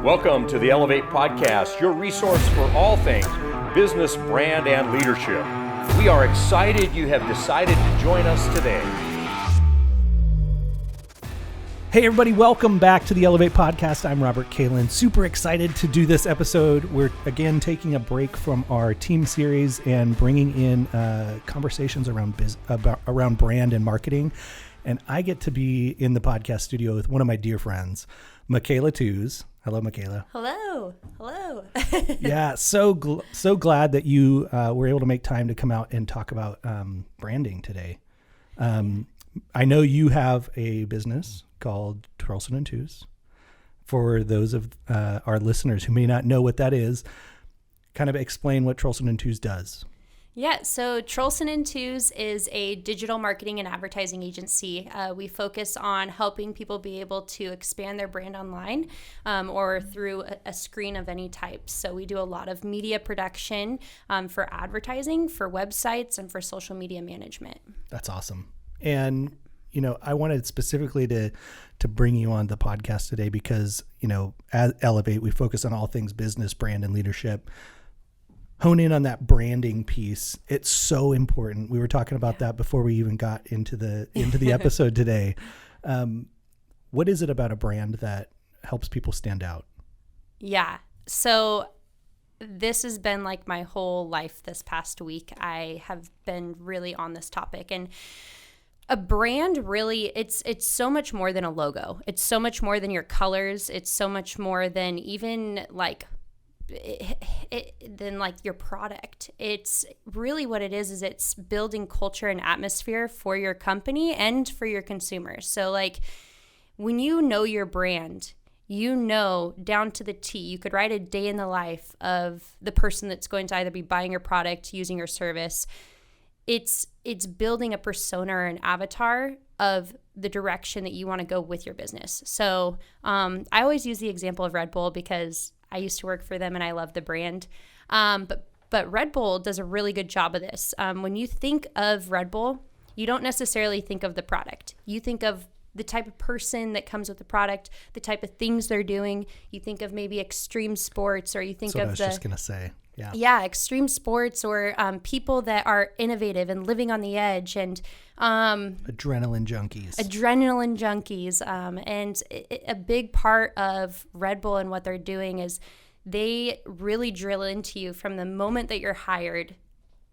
Welcome to the Elevate Podcast, your resource for all things business, brand, and leadership. We are excited you have decided to join us today. Hey everybody, welcome back to the Elevate Podcast. I'm Robert Kalin. Super excited to do this episode. We're again taking a break from our team series and bringing in conversations around brand and marketing. And I get to be in the podcast studio with one of my dear friends, Michaela Tews. Hello, Michaela. Hello. Yeah, so glad that you were able to make time to come out and talk about branding today. I know you have a business called Trulson and Tews. For those of our listeners who may not know what that is, kind of explain what Trulson and Tews does. Yeah, so Trulson and Tews is a digital marketing and advertising agency. We focus on helping people be able to expand their brand online or through a screen of any type. So we do a lot of media production for advertising, for websites, and for social media management. That's awesome. And, you know, I wanted specifically to bring you on the podcast today because, you know, at Elevate, we focus on all things business, brand, and leadership. Hone in on that branding piece. It's so important. We were talking about that before we even got into the episode today. What is it about a brand that helps people stand out? Yeah. So this has been like my whole life this past week. I have been really on this topic, and a brand really, it's so much more than a logo. It's so much more than your colors. It's so much more than even like than like your product. It's really what it is it's building culture and atmosphere for your company and for your consumers. So like when you know your brand, you know down to the T, you could write a day in the life of the person that's going to either be buying your product, using your service. It's building a persona or an avatar of the direction that you want to go with your business. So I always use the example of Red Bull because I used to work for them and I love the brand. But Red Bull does a really good job of this. When you think of Red Bull, you don't necessarily think of the product. You think of the type of person that comes with the product, the type of things they're doing. You think of maybe extreme sports, or you think of I was just going to say. Yeah, extreme sports, or people that are innovative and living on the edge, and adrenaline junkies. And a big part of Red Bull and what they're doing is they really drill into you from the moment that you're hired,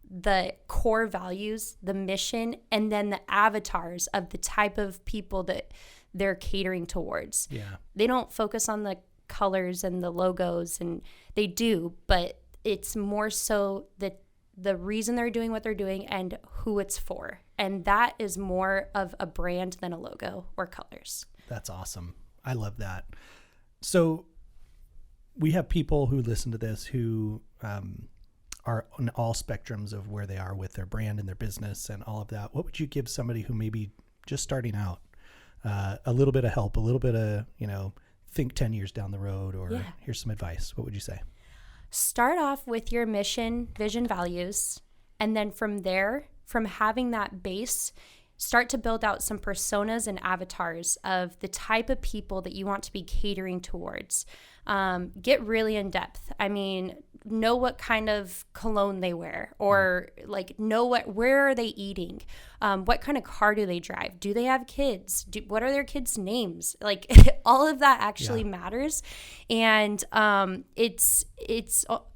the core values, the mission, and then the avatars of the type of people that they're catering towards. Yeah. They don't focus on the colors and the logos, and they do, but it's more so that the reason they're doing what they're doing and who it's for. And that is more of a brand than a logo or colors. That's awesome. I love that. So we have people who listen to this who are on all spectrums of where they are with their brand and their business and all of that. What would you give somebody who may be just starting out a little bit of help, a little bit of, think 10 years down the road, or here's some advice? What would you say? Start off with your mission, vision, values, and then from there, from having that base, start to build out some personas and avatars of the type of people that you want to be catering towards. Get really in depth. I mean, know what kind of cologne they wear, or know where are they eating? What kind of car do they drive? Do they have kids? What are their kids' names? All of that actually matters. And it's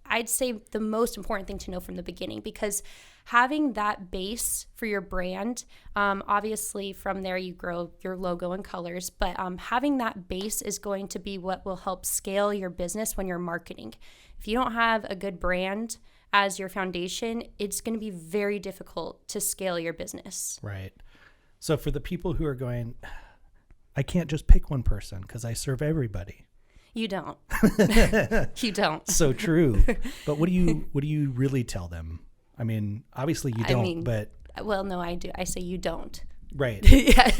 I'd say the most important thing to know from the beginning, because having that base for your brand, obviously from there you grow your logo and colors, but having that base is going to be what will help scale your business when you're marketing. If you don't have a good brand as your foundation, it's going to be very difficult to scale your business. Right. So for the people who are going, I can't just pick one person because I serve everybody. You don't. You don't. So true. But what do you really tell them? I mean, obviously you don't, but. Well, no, I do. I say you don't. Right. Yeah.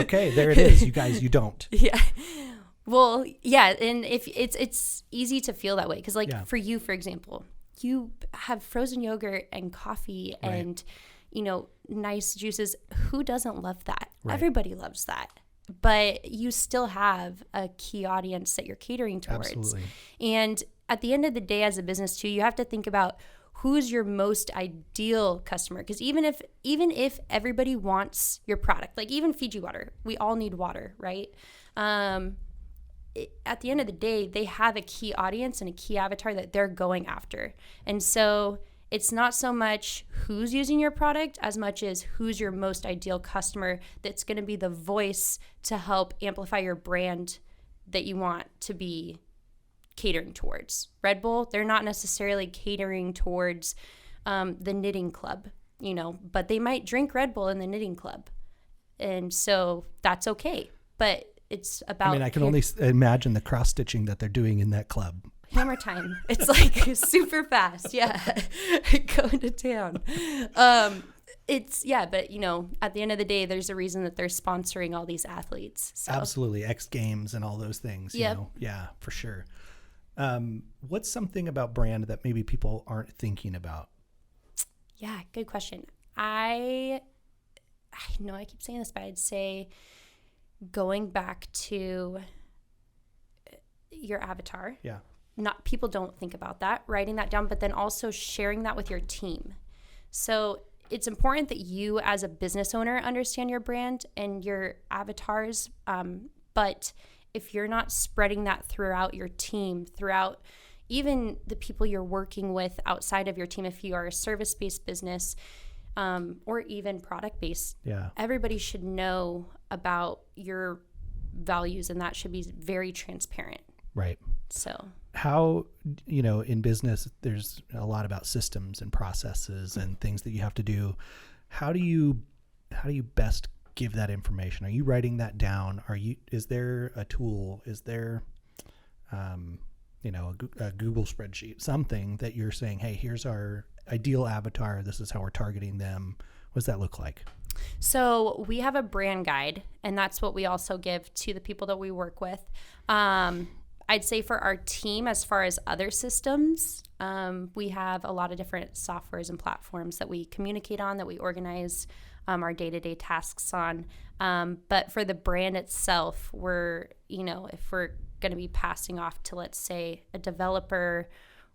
Okay, there it is. You guys, you don't. Yeah. Well, yeah, and if it's easy to feel that way because, for you, for example, you have frozen yogurt and coffee and, nice juices. Who doesn't love that? Right. Everybody loves that. but you still have a key audience that you're catering towards. Absolutely. And at the end of the day, as a business too, you have to think about who's your most ideal customer. Because even if everybody wants your product, like even Fiji water, we all need water, right? At the end of the day, they have a key audience and a key avatar that they're going after. And so it's not so much who's using your product as much as who's your most ideal customer that's going to be the voice to help amplify your brand that you want to be catering towards. Red Bull, they're not necessarily catering towards the knitting club, but they might drink Red Bull in the knitting club. And so that's okay. But it's about... I can only imagine the cross-stitching that they're doing in that club. Hammer time. It's like super fast. Yeah. Going to town. But at the end of the day, there's a reason that they're sponsoring all these athletes. So. Absolutely. X Games and all those things. Yep. Yeah, for sure. What's something about brand that maybe people aren't thinking about? Yeah, good question. I know I keep saying this, but I'd say going back to your avatar. Yeah. Not people don't think about that, writing that down, but then also sharing that with your team. So it's important that you as a business owner understand your brand and your avatars. But if you're not spreading that throughout your team, throughout even the people you're working with outside of your team, if you are a service-based business or even product-based, everybody should know about your values, and that should be very transparent. Right. So how, in business, there's a lot about systems and processes and things that you have to do. How do you best give that information? Are you writing that down? Is there a tool? Is there, a Google spreadsheet, something that you're saying, hey, here's our ideal avatar. This is how we're targeting them. What does that look like? So we have a brand guide, and that's what we also give to the people that we work with. I'd say for our team, as far as other systems, we have a lot of different softwares and platforms that we communicate on, that we organize our day-to-day tasks on. But for the brand itself, if we're going to be passing off to, let's say, a developer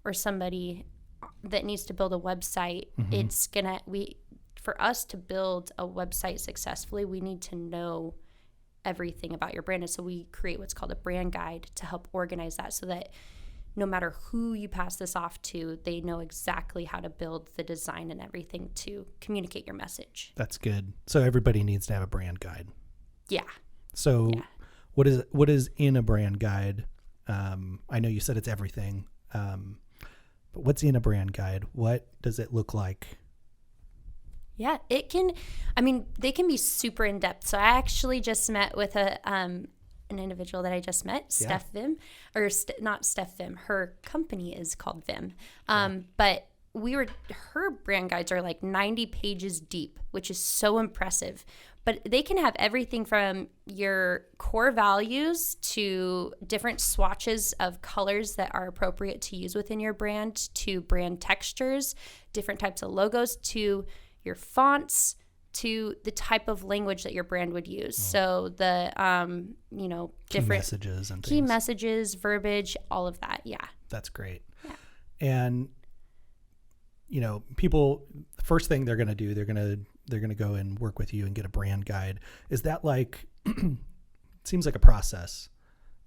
or somebody that needs to build a website, for us to build a website successfully, we need to know everything about your brand. And so we create what's called a brand guide to help organize that, so that no matter who you pass this off to, they know exactly how to build the design and everything to communicate your message. That's good. So everybody needs to have a brand guide. Yeah. So what is in a brand guide? I know you said it's everything, but what's in a brand guide? What does it look like? Yeah, they can be super in depth. So I actually just met with an individual that I just met, Steph Vim, or not Steph Vim. Her company is called Vim. But her brand guides are like 90 pages deep, which is so impressive. But they can have everything from your core values to different swatches of colors that are appropriate to use within your brand, to brand textures, different types of logos, to your fonts, to the type of language that your brand would use. So the, different messages and key messages, verbiage, all of that. Yeah. That's great. Yeah. And, people, the first thing they're going to do, they're going to go and work with you and get a brand guide. Is that like, it seems like a process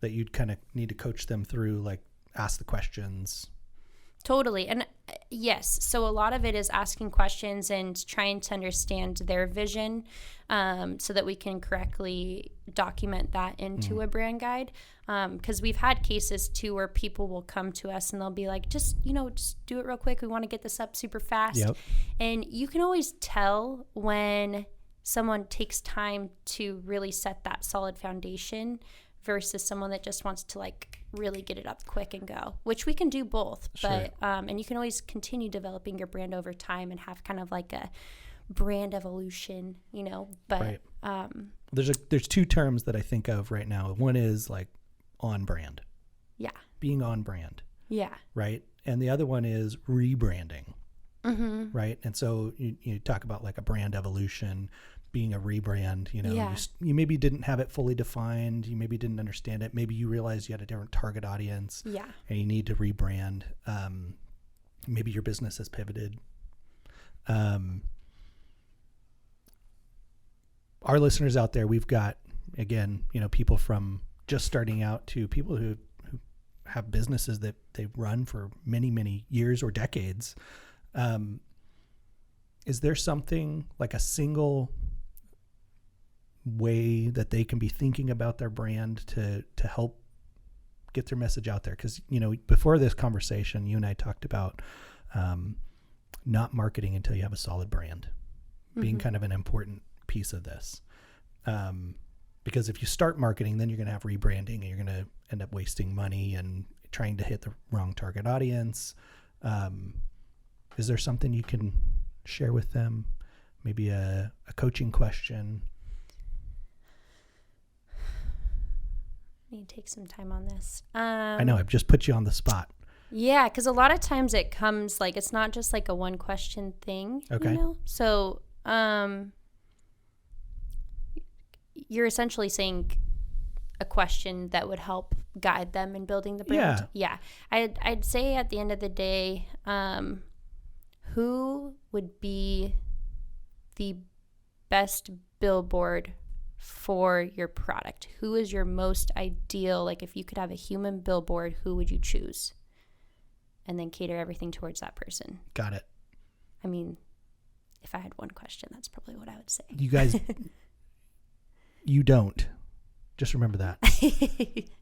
that you'd kind of need to coach them through, like ask the questions. Totally. And yes, so a lot of it is asking questions and trying to understand their vision so that we can correctly document that into a brand guide. Because we've had cases too where people will come to us and they'll be like, just do it real quick. We want to get this up super fast. Yep. And you can always tell when someone takes time to really set that solid foundation versus someone that just wants to really get it up quick and go, which we can do both. Sure. But and you can always continue developing your brand over time and have kind of like a brand evolution, but right. There's two terms that I think of right now. One is like on brand. Yeah. Being on brand. Yeah. Right. And the other one is rebranding. Mm-hmm. Right. And so you talk about like a brand evolution. being a rebrand. You know, Yeah. you maybe didn't have it fully defined. You maybe didn't understand it. Maybe you realized you had a different target audience. Yeah. And you need to rebrand. Maybe your business has pivoted. Our listeners out there, we've got, again, you know, people from just starting out to people who have businesses that they've run for many, many years or decades. Is there something like a single way that they can be thinking about their brand to help get their message out there? Because, you know, before this conversation, you and I talked about not marketing until you have a solid brand being kind of an important piece of this. Because if you start marketing, then you're going to have rebranding and you're going to end up wasting money and trying to hit the wrong target audience. Is there something you can share with them? Maybe a coaching question? I need to take some time on this. I know I've just put you on the spot. Yeah, because a lot of times it comes like, it's not just like a one question thing. Okay. You know? So you're essentially saying a question that would help guide them in building the brand. Yeah. I'd say at the end of the day, who would be the best billboard for your product? Who is your most ideal? Like, if you could have a human billboard, who would you choose? And then cater everything towards that person. Got it. I mean, if I had one question, that's probably what I would say. You guys, you don't. Just remember that.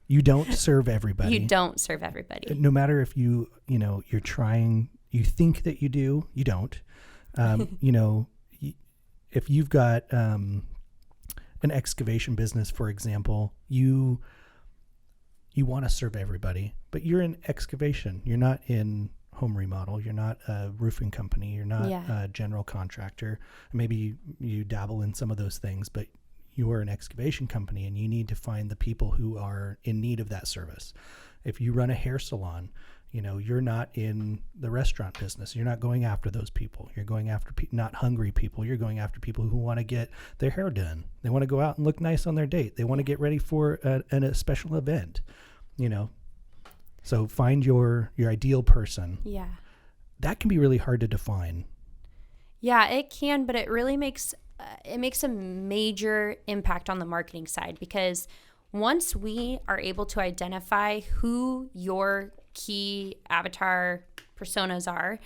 You don't serve everybody. You don't serve everybody. No matter if you're trying, you think that you do, you don't. You know, if you've got an excavation business, for example, you want to serve everybody, but you're in excavation. You're not in home remodel. You're not a roofing company. You're not a general contractor. Maybe you dabble in some of those things, but you're an excavation company and you need to find the people who are in need of that service. If you run a hair salon, you know, you're not in the restaurant business. You're not going after those people. You're going after not hungry people. You're going after people who want to get their hair done. They want to go out and look nice on their date. They want to get ready for a special event, you know. So find your ideal person. Yeah. That can be really hard to define. Yeah, it can, but it really makes a major impact on the marketing side, because once we are able to identify who your key avatar personas are,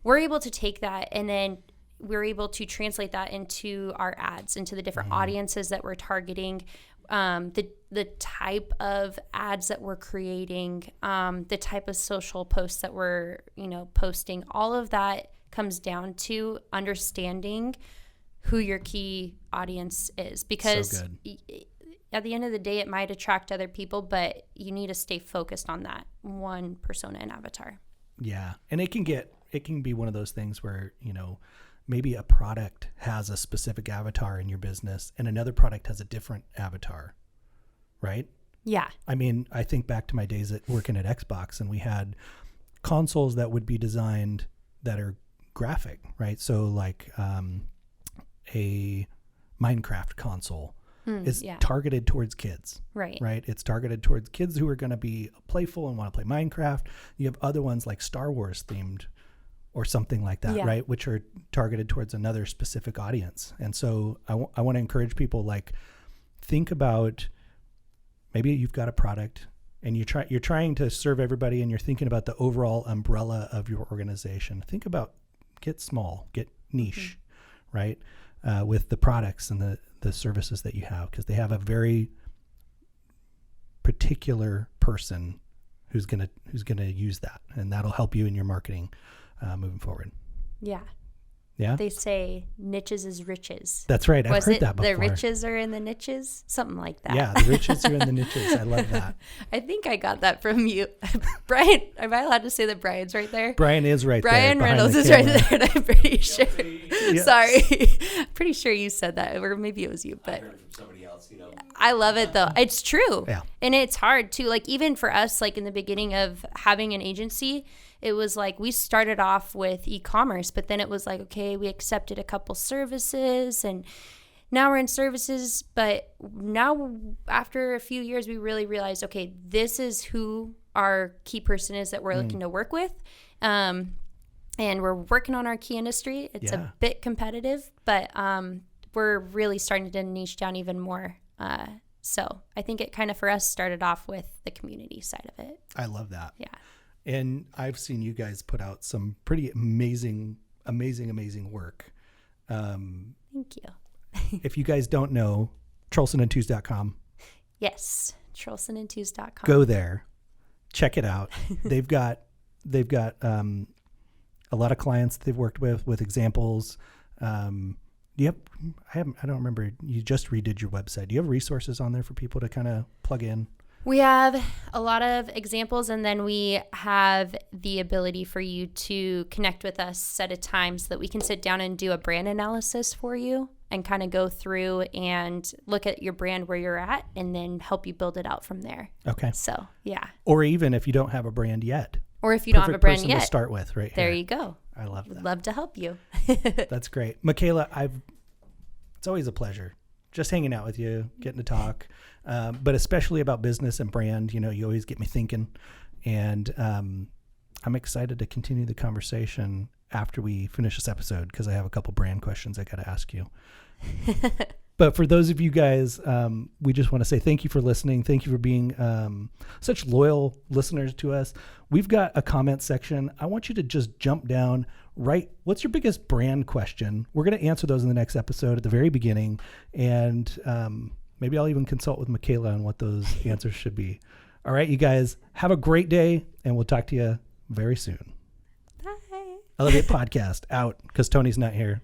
we're able to take that and then we're able to translate that into our ads, into the different audiences that we're targeting, the type of ads that we're creating, the type of social posts that we're, posting. All of that comes down to understanding who your key audience is, because at the end of the day, it might attract other people, but you need to stay focused on that one persona and avatar. Yeah. And it can be one of those things where, maybe a product has a specific avatar in your business and another product has a different avatar, right? Yeah. I mean, I think back to my days working at Xbox, and we had consoles that would be designed that are graphic, right? So like a Minecraft console is targeted towards kids, right? It's targeted towards kids who are going to be playful and want to play Minecraft. You have other ones like Star Wars themed or something like that, right? Which are targeted towards another specific audience. And so I want to encourage people, like, think about, maybe you've got a product and you're trying to serve everybody and you're thinking about the overall umbrella of your organization. Think about, get small, get niche, right? With the products and the services that you have, because they have a very particular person who's gonna use that, and that'll help you in your marketing moving forward. Yeah. Yeah. They say niches is riches. That's right. I've heard that before. The riches are in the niches? Something like that. Yeah, the riches are in the niches. I love that. I think I got that from you. Brian, am I allowed to say that Brian's right there? Brian is right Brian there. Brian Reynolds is right there, and I'm pretty sure. Yes. Sorry. Pretty sure you said that, or maybe it was you, but I heard it from somebody else, I love it though. It's true. Yeah. And it's hard too. Like, even for us, like in the beginning of having an agency, it was like we started off with e-commerce, but then it was like, okay, we accepted a couple services, and now we're in services, but now after a few years, we really realized, okay, this is who our key person is that we're looking to work with. And we're working on our key industry. It's a bit competitive, but we're really starting to niche down even more. So I think it kind of for us started off with the community side of it. I love that. Yeah. And I've seen you guys put out some pretty amazing work. Thank you. If you guys don't know, TrulsonandTews.com. Yes, TrulsonandTews.com. Go there, check it out. They've got a lot of clients they've worked with examples. I don't remember. You just redid your website. Do you have resources on there for people to kind of plug in? We have a lot of examples, and then we have the ability for you to connect with us at a time so that we can sit down and do a brand analysis for you and kind of go through and look at your brand where you're at and then help you build it out from there. Okay. So, yeah. Or even if you don't have a brand yet. Or if you don't have a brand person yet. To start with, right there here. you go. I love that. Would love to help you. That's great. Michaela, it's always a pleasure just hanging out with you, getting to talk, but especially about business and brand. You know, you always get me thinking, and I'm excited to continue the conversation after we finish this episode because I have a couple brand questions I got to ask you. But for those of you guys, we just want to say thank you for listening. Thank you for being such loyal listeners to us. We've got a comment section. I want you to just jump down, write what's your biggest brand question. We're going to answer those in the next episode at the very beginning. And maybe I'll even consult with Michaela on what those answers should be. All right, you guys, have a great day, and we'll talk to you very soon. Bye. Elevate Podcast out because Tony's not here.